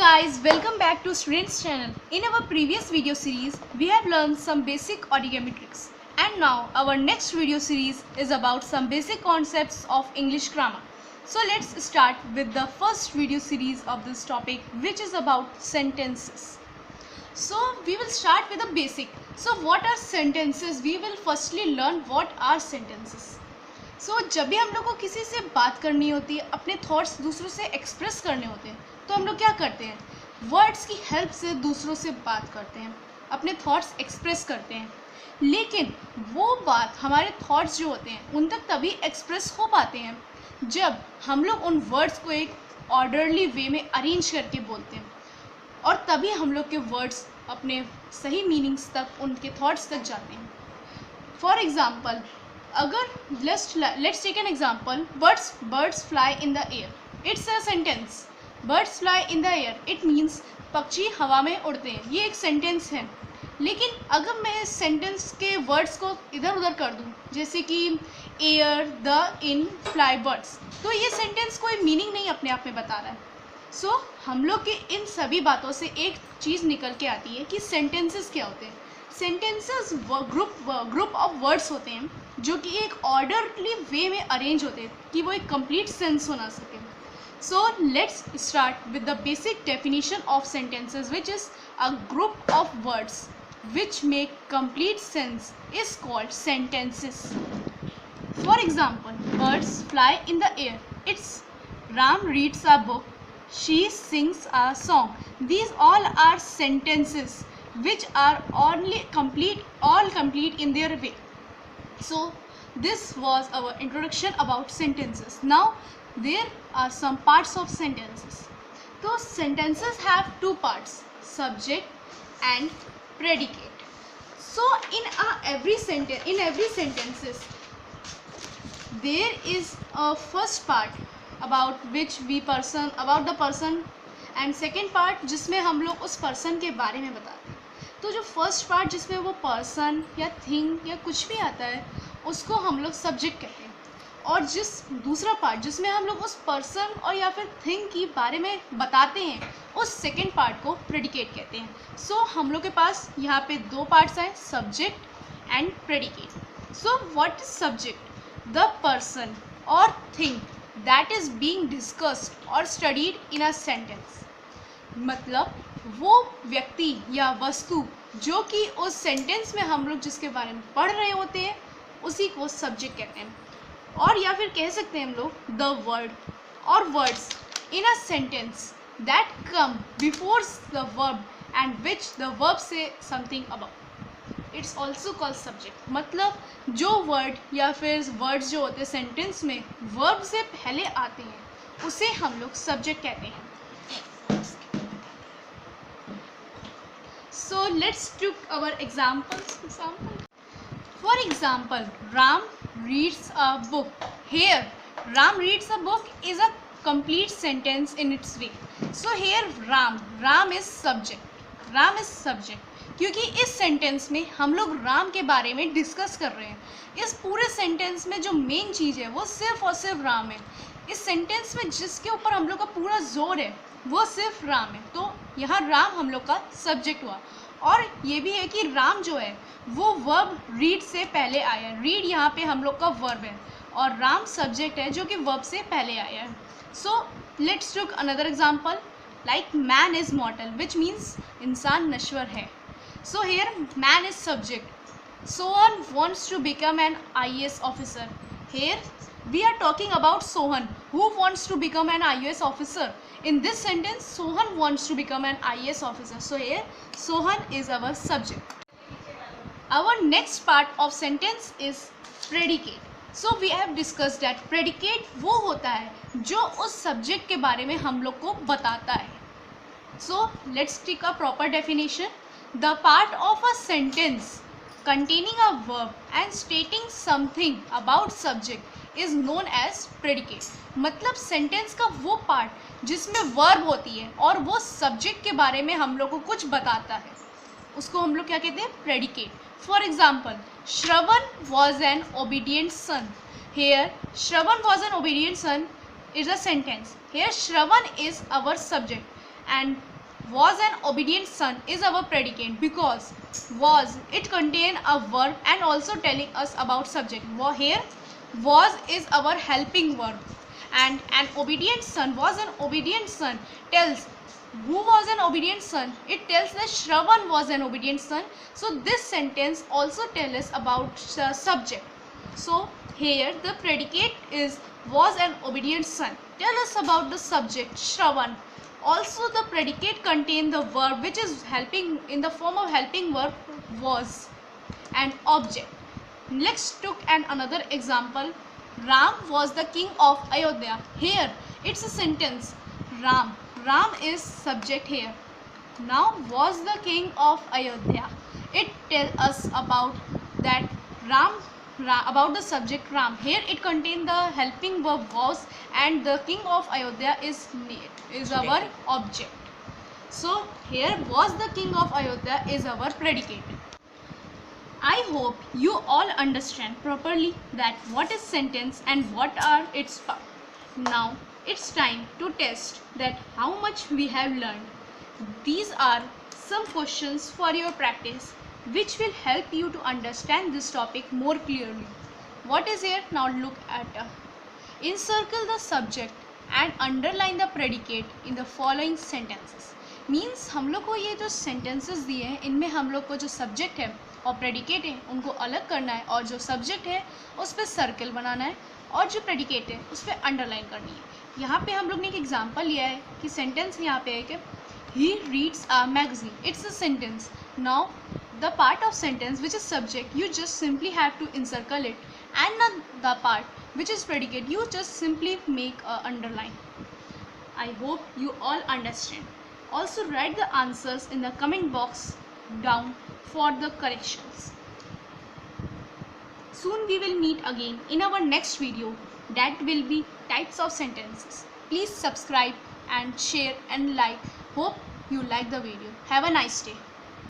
guys, welcome back to Students channel. In our previous video series, we have learned some basic origami tricks. And now our next video series is about some basic concepts of English grammar. So let's start with the first video series of this topic, which is about sentences. So we will start with the basic. So what are sentences? We will firstly learn what are sentences. सो जब भी हम लोग को किसी से बात करनी होती है, अपने थॉट्स दूसरों से एक्सप्रेस करने होते हैं, तो हम लोग क्या करते हैं? वर्ड्स की हेल्प से दूसरों से बात करते हैं, अपने थॉट्स एक्सप्रेस करते हैं. लेकिन वो बात, हमारे थॉट्स जो होते हैं, उन तक तभी एक्सप्रेस हो पाते हैं जब हम लोग उन वर्ड्स को एक ऑर्डरली वे में अरेंज करके बोलते हैं, और तभी हम लोग के वर्ड्स अपने सही मीनिंग्स तक, उनके थॉट्स तक जाते हैं. फॉर एग्ज़ाम्पल, अगर let's take an example, birds fly in the air. It's a sentence. Birds fly in the air. It means पक्षी हवा में उड़ते हैं. ये एक सेंटेंस है. लेकिन अगर मैं इस सेंटेंस के वर्ड्स को इधर उधर कर दूँ, जैसे कि air, the, in, fly, birds, तो ये सेंटेंस कोई मीनिंग नहीं अपने आप में बता रहा है. सो हम लोग के इन सभी बातों से एक चीज़ निकल के आती है कि सेंटेंसेस क्या होते हैं. सेंटेंसेस ग्रुप ऑफ वर्ड्स होते हैं जो कि एक ऑर्डरली वे में अरेंज होते हैं कि वो एक कंप्लीट सेंस बना सके. So let's start with the basic definition of sentences, which is a group of words which make complete sense is called sentences. For example, birds fly in the air. It's Ram reads a book. She sings a song. These all are sentences which are all complete in their way. So this was our introduction about sentences. Now there are some parts of sentences. So sentences have two parts, subject and predicate. So in every sentences there is a first part about the person, and second part जिसमें हम लोग उस person के बारे में बताते हैं. तो जो फर्स्ट पार्ट जिसमें वो पर्सन या थिंग या कुछ भी आता है, उसको हम लोग सब्जेक्ट कहते हैं, और जिस दूसरा पार्ट जिसमें हम लोग उस पर्सन और या फिर थिंग के बारे में बताते हैं, उस सेकेंड पार्ट को प्रेडिकेट कहते हैं. सो हम लोग के पास यहाँ पे दो पार्ट्स हैं, subject and predicate. So what is subject? The person और thing that is being discussed और स्टडीड इन अ सेंटेंस. मतलब वो व्यक्ति या वस्तु जो कि उस सेंटेंस में हम लोग जिसके बारे में पढ़ रहे होते हैं, उसी को सब्जेक्ट कहते हैं. और या फिर कह सकते हैं हम लोग द वर्ड और words in a sentence that come before the verb and which the verb से something about, it's also called subject. मतलब जो वर्ड या फिर वर्ड्स जो होते हैं सेंटेंस में वर्ब से पहले आते हैं, उसे हम लोग सब्जेक्ट कहते हैं. So let's take our examples. For example, Ram reads a book. Here, Ram reads a book is a complete sentence in its way. So here Ram is subject. Ram is subject. क्योंकि इस sentence में हम लोग राम के बारे में discuss कर रहे हैं. इस पूरे सेंटेंस में जो मेन चीज़ है वो सिर्फ और सिर्फ राम है. इस सेंटेंस में जिसके ऊपर हम लोग का पूरा जोर है वो सिर्फ राम है. तो यहाँ राम हम लोग का सब्जेक्ट हुआ. और ये भी है कि राम जो है वो वर्ब रीड से पहले आया है. रीड यहाँ पे हम लोग का वर्ब है और राम सब्जेक्ट है जो कि वर्ब से पहले आया है. So let's take another example, like man is mortal, which means इंसान नश्वर है. So here man is subject. Sohan wants to become an IAS officer. Here we are talking about Sohan, who wants to become an IAS officer. In this sentence, Sohan wants to become an IAS officer. So here, Sohan is our subject. Our next part of sentence is predicate. So we have discussed that predicate वो होता है जो उस subject के बारे में हम लोग को बताता है. So let's take a proper definition. The part of a sentence containing a verb and stating something about subject is known as predicate. मतलब सेंटेंस का वो पार्ट जिसमें वर्ब होती है और वो सब्जेक्ट के बारे में हम लोग को कुछ बताता है, उसको हम लोग क्या कहते हैं? Predicate. For example, Shravan was an obedient son. Here Shravan was an obedient son is a sentence. Here Shravan is our subject and Was an obedient son is our predicate because was it contain a verb and also telling us about subject. Here was is our helping verb and an obedient son was an obedient son tells who was an obedient son. It tells that Shravan was an obedient son. So this sentence also tells us about subject. So here the predicate is was an obedient son. Tell us about the subject Shravan. Also the predicate contain the verb which is helping in the form of helping verb was and object. Let's took another example. Ram was the king of Ayodhya. Here it's a sentence. Ram is subject here. Now was the king of Ayodhya. It tells us about that Ram about the subject Ram. Here it contains the helping verb was and the king of Ayodhya is our object. So here was the king of Ayodhya is our predicate. I hope you all understand properly that what is sentence and what are its parts. Now it's time to test that how much we have learned. These are some questions for your practice which will help you to understand this topic more clearly. What is here? Now look at encircle the subject and underline the predicate in the following sentences. Means हम लोग को ये जो sentences दिए हैं इनमें हम लोग को जो सब्जेक्ट है और प्रेडिकेट है उनको अलग करना है और जो सब्जेक्ट है उस पर सर्कल बनाना है और जो प्रेडिकेट है उस पर अंडरलाइन करनी है। यहाँ पे हम लोग ने एक एग्जांपल लिया है कि सेंटेंस यहाँ पे है कि he reads a magazine. It's a sentence. Now the part of sentence which is subject you just simply have to encircle it and the part which is predicate you just simply make a underline. I hope you all understand. Also write the answers in the comment box down for the corrections. Soon we will meet again in our next video that will be types of sentences. Please subscribe and share and like. Hope you like the video. Have a nice day.